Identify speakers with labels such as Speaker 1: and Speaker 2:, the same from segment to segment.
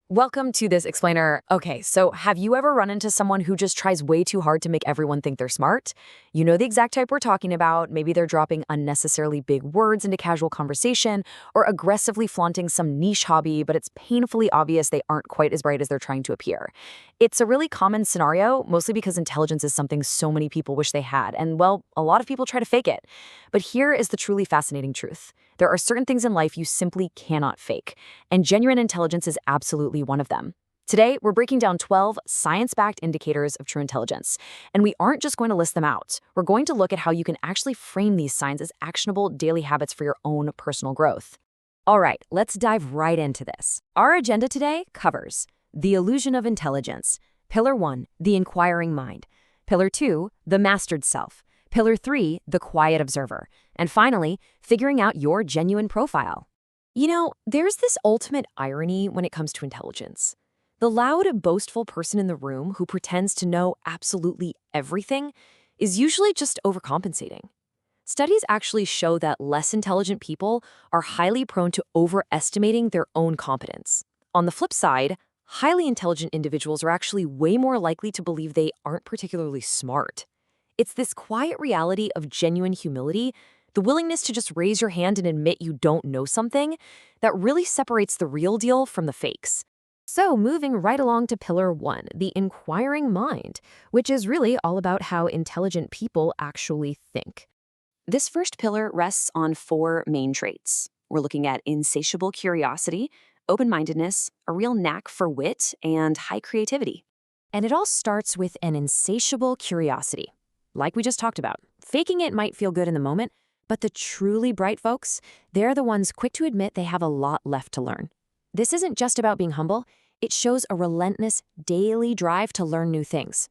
Speaker 1: Welcome to this explainer. Okay, so have you ever run into someone who just tries way too hard to make everyone think they're smart? You know the exact type we're talking about. Maybe they're dropping unnecessarily big words into casual conversation or aggressively flaunting some niche hobby, but it's painfully obvious they aren't quite as bright as they're trying to appear. It's a really common scenario, mostly because intelligence is something so many people wish they had, and well, a lot of people try to fake it. But here is the truly fascinating truth. There are certain things in life you simply cannot fake, and genuine intelligence is absolutely one of them. Today, we're breaking down 12 science-backed indicators of true intelligence, and we aren't just going to list them out. We're going to look at how you can actually frame these signs as actionable daily habits for your own personal growth. All right, let's dive right into this. Our agenda today covers the illusion of intelligence. Pillar 1, the inquiring mind. Pillar 2, the mastered self. Pillar 3, the quiet observer. And finally, figuring out your genuine profile. You know, there's this ultimate irony when it comes to intelligence. The loud, boastful person in the room who pretends to know absolutely everything is usually just overcompensating. Studies actually show that less intelligent people are highly prone to overestimating their own competence. On the flip side, highly intelligent individuals are actually way more likely to believe they aren't particularly smart. It's this quiet reality of genuine humility, the willingness to just raise your hand and admit you don't know something, that really separates the real deal from the fakes. So moving right along to pillar 1, the inquiring mind, which is really all about how intelligent people actually think. This first pillar rests on 4 main traits. We're looking at insatiable curiosity, open-mindedness, a real knack for wit, and high creativity. And it all starts with an insatiable curiosity. Like we just talked about, faking it might feel good in the moment, but the truly bright folks, they're the ones quick to admit they have a lot left to learn. This isn't just about being humble, it shows a relentless, daily drive to learn new things.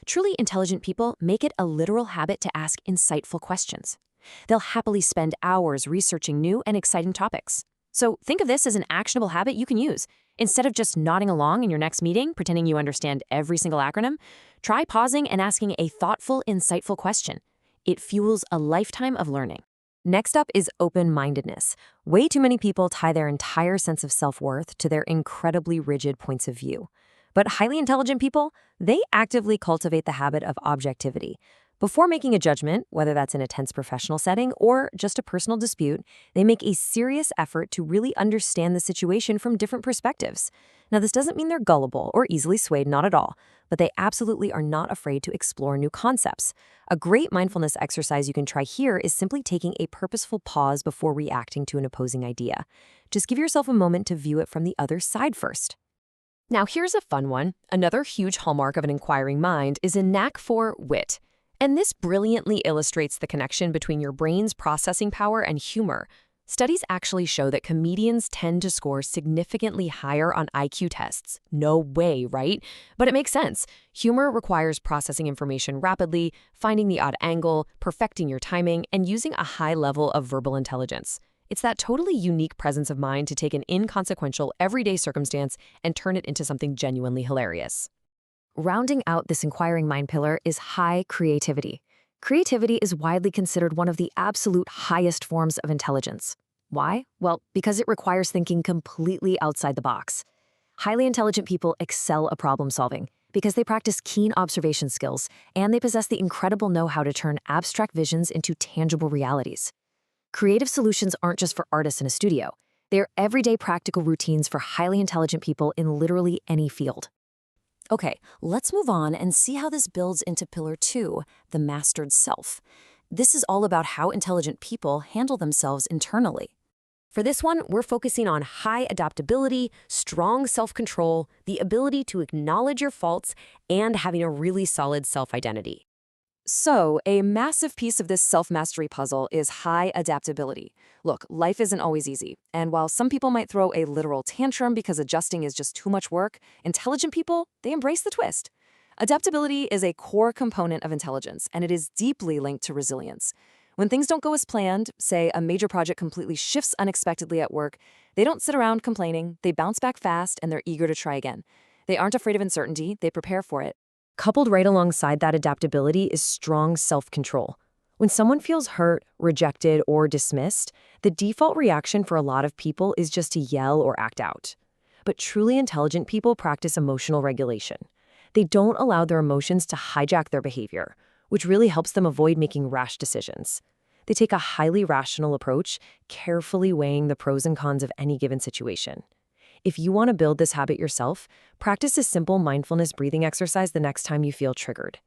Speaker 1: Truly intelligent people make it a literal habit to ask insightful questions. They'll happily spend hours researching new and exciting topics. So think of this as an actionable habit you can use. Instead of just nodding along in your next meeting, pretending you understand every single acronym, try pausing and asking a thoughtful, insightful question. It fuels a lifetime of learning. Next up is open-mindedness. Way too many people tie their entire sense of self-worth to their incredibly rigid points of view. But highly intelligent people, they actively cultivate the habit of objectivity. Before making a judgment, whether that's in a tense professional setting or just a personal dispute, they make a serious effort to really understand the situation from different perspectives. Now, this doesn't mean they're gullible or easily swayed, not at all, but they absolutely are not afraid to explore new concepts. A great mindfulness exercise you can try here is simply taking a purposeful pause before reacting to an opposing idea. Just give yourself a moment to view it from the other side first. Now, here's a fun one. Another huge hallmark of an inquiring mind is a knack for wit. And this brilliantly illustrates the connection between your brain's processing power and humor. Studies actually show that comedians tend to score significantly higher on IQ tests. No way, right? But it makes sense. Humor requires processing information rapidly, finding the odd angle, perfecting your timing, and using a high level of verbal intelligence. It's that totally unique presence of mind to take an inconsequential, everyday circumstance and turn it into something genuinely hilarious. Rounding out this inquiring mind pillar is high creativity. Creativity is widely considered one of the absolute highest forms of intelligence. Why? Well, because it requires thinking completely outside the box. Highly intelligent people excel at problem solving because they practice keen observation skills and they possess the incredible know-how to turn abstract visions into tangible realities. Creative solutions aren't just for artists in a studio. They're everyday practical routines for highly intelligent people in literally any field. Okay, let's move on and see how this builds into pillar 2, the mastered self. This is all about how intelligent people handle themselves internally. For this one, we're focusing on high adaptability, strong self-control, the ability to acknowledge your faults, and having a really solid self-identity. So, a massive piece of this self-mastery puzzle is high adaptability. Look, life isn't always easy, and while some people might throw a literal tantrum because adjusting is just too much work, intelligent people, they embrace the twist. Adaptability is a core component of intelligence, and it is deeply linked to resilience. When things don't go as planned, say a major project completely shifts unexpectedly at work, they don't sit around complaining, they bounce back fast, and they're eager to try again. They aren't afraid of uncertainty, they prepare for it. Coupled right alongside that adaptability is strong self-control. When someone feels hurt, rejected, or dismissed, the default reaction for a lot of people is just to yell or act out. But truly intelligent people practice emotional regulation. They don't allow their emotions to hijack their behavior, which really helps them avoid making rash decisions. They take a highly rational approach, carefully weighing the pros and cons of any given situation. If you want to build this habit yourself, practice a simple mindfulness breathing exercise the next time you feel triggered.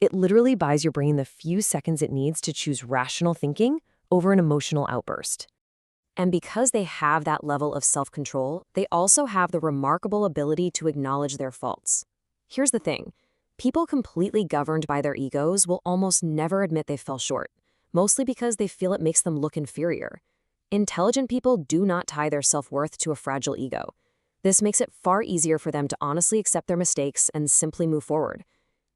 Speaker 1: It literally buys your brain the few seconds it needs to choose rational thinking over an emotional outburst. And because they have that level of self-control, they also have the remarkable ability to acknowledge their faults. Here's the thing. People completely governed by their egos will almost never admit they fell short, mostly because they feel it makes them look inferior. Intelligent people do not tie their self-worth to a fragile ego. This makes it far easier for them to honestly accept their mistakes and simply move forward.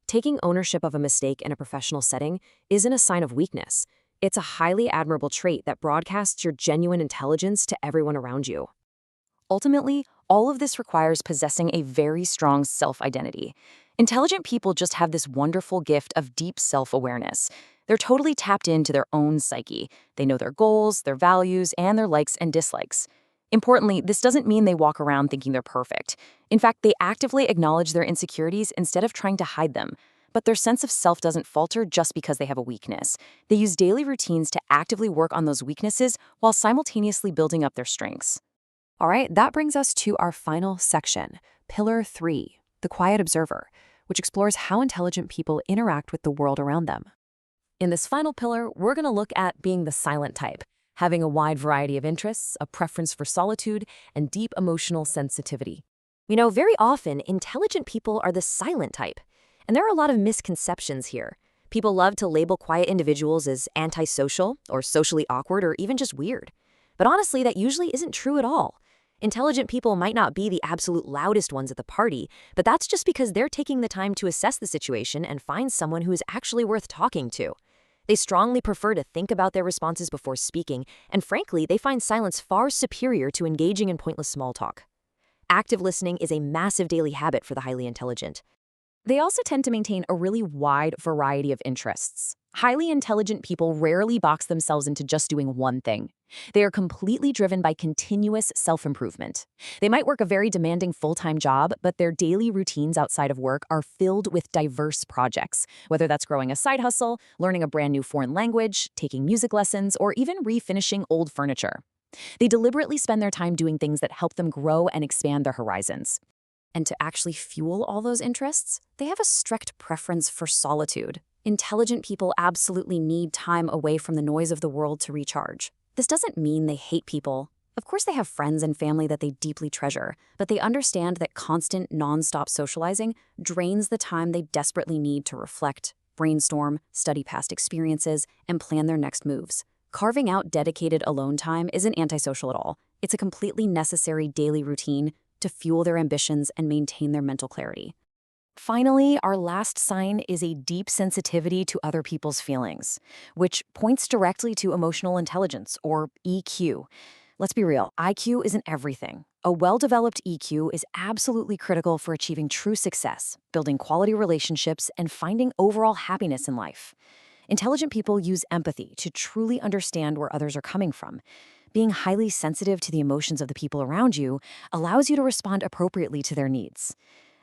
Speaker 1: Taking ownership of a mistake in a professional setting isn't a sign of weakness. It's a highly admirable trait that broadcasts your genuine intelligence to everyone around you. Ultimately, all of this requires possessing a very strong self-identity. Intelligent people just have this wonderful gift of deep self-awareness. They're totally tapped into their own psyche. They know their goals, their values, and their likes and dislikes. Importantly, this doesn't mean they walk around thinking they're perfect. In fact, they actively acknowledge their insecurities instead of trying to hide them. But their sense of self doesn't falter just because they have a weakness. They use daily routines to actively work on those weaknesses while simultaneously building up their strengths. All right, that brings us to our final section, Pillar 3, the quiet observer, which explores how intelligent people interact with the world around them. In this final pillar, we're going to look at being the silent type, having a wide variety of interests, a preference for solitude, and deep emotional sensitivity. Very often, intelligent people are the silent type, and there are a lot of misconceptions here. People love to label quiet individuals as antisocial, or socially awkward, or even just weird. But honestly, that usually isn't true at all. Intelligent people might not be the absolute loudest ones at the party, but that's just because they're taking the time to assess the situation and find someone who is actually worth talking to. They strongly prefer to think about their responses before speaking, and frankly, they find silence far superior to engaging in pointless small talk. Active listening is a massive daily habit for the highly intelligent. They also tend to maintain a really wide variety of interests. Highly intelligent people rarely box themselves into just doing one thing. They are completely driven by continuous self-improvement. They might work a very demanding full-time job, but their daily routines outside of work are filled with diverse projects, whether that's growing a side hustle, learning a brand new foreign language, taking music lessons, or even refinishing old furniture. They deliberately spend their time doing things that help them grow and expand their horizons. And to actually fuel all those interests, they have a strict preference for solitude. Intelligent people absolutely need time away from the noise of the world to recharge. This doesn't mean they hate people. Of course, they have friends and family that they deeply treasure, but they understand that constant, non-stop socializing drains the time they desperately need to reflect, brainstorm, study past experiences, and plan their next moves. Carving out dedicated alone time isn't antisocial at all. It's a completely necessary daily routine to fuel their ambitions and maintain their mental clarity. Finally, our last sign is a deep sensitivity to other people's feelings, which points directly to emotional intelligence, or EQ. Let's be real, IQ isn't everything. A well-developed EQ is absolutely critical for achieving true success, building quality relationships, and finding overall happiness in life. Intelligent people use empathy to truly understand where others are coming from. Being highly sensitive to the emotions of the people around you allows you to respond appropriately to their needs.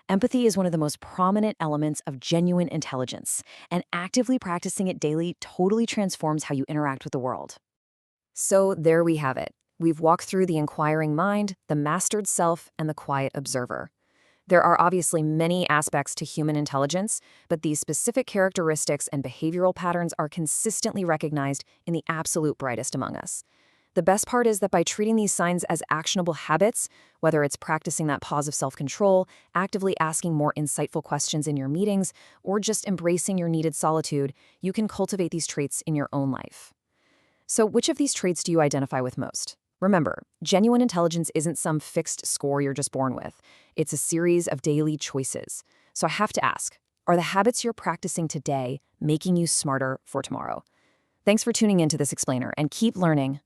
Speaker 1: Empathy is one of the most prominent elements of genuine intelligence, and actively practicing it daily totally transforms how you interact with the world. So there we have it. We've walked through the inquiring mind, the mastered self, and the quiet observer. There are obviously many aspects to human intelligence, but these specific characteristics and behavioral patterns are consistently recognized in the absolute brightest among us. The best part is that by treating these signs as actionable habits, whether it's practicing that pause of self-control, actively asking more insightful questions in your meetings, or just embracing your needed solitude, you can cultivate these traits in your own life. So which of these traits do you identify with most? Remember, genuine intelligence isn't some fixed score you're just born with. It's a series of daily choices. So I have to ask, are the habits you're practicing today making you smarter for tomorrow? Thanks for tuning into this explainer, and keep learning.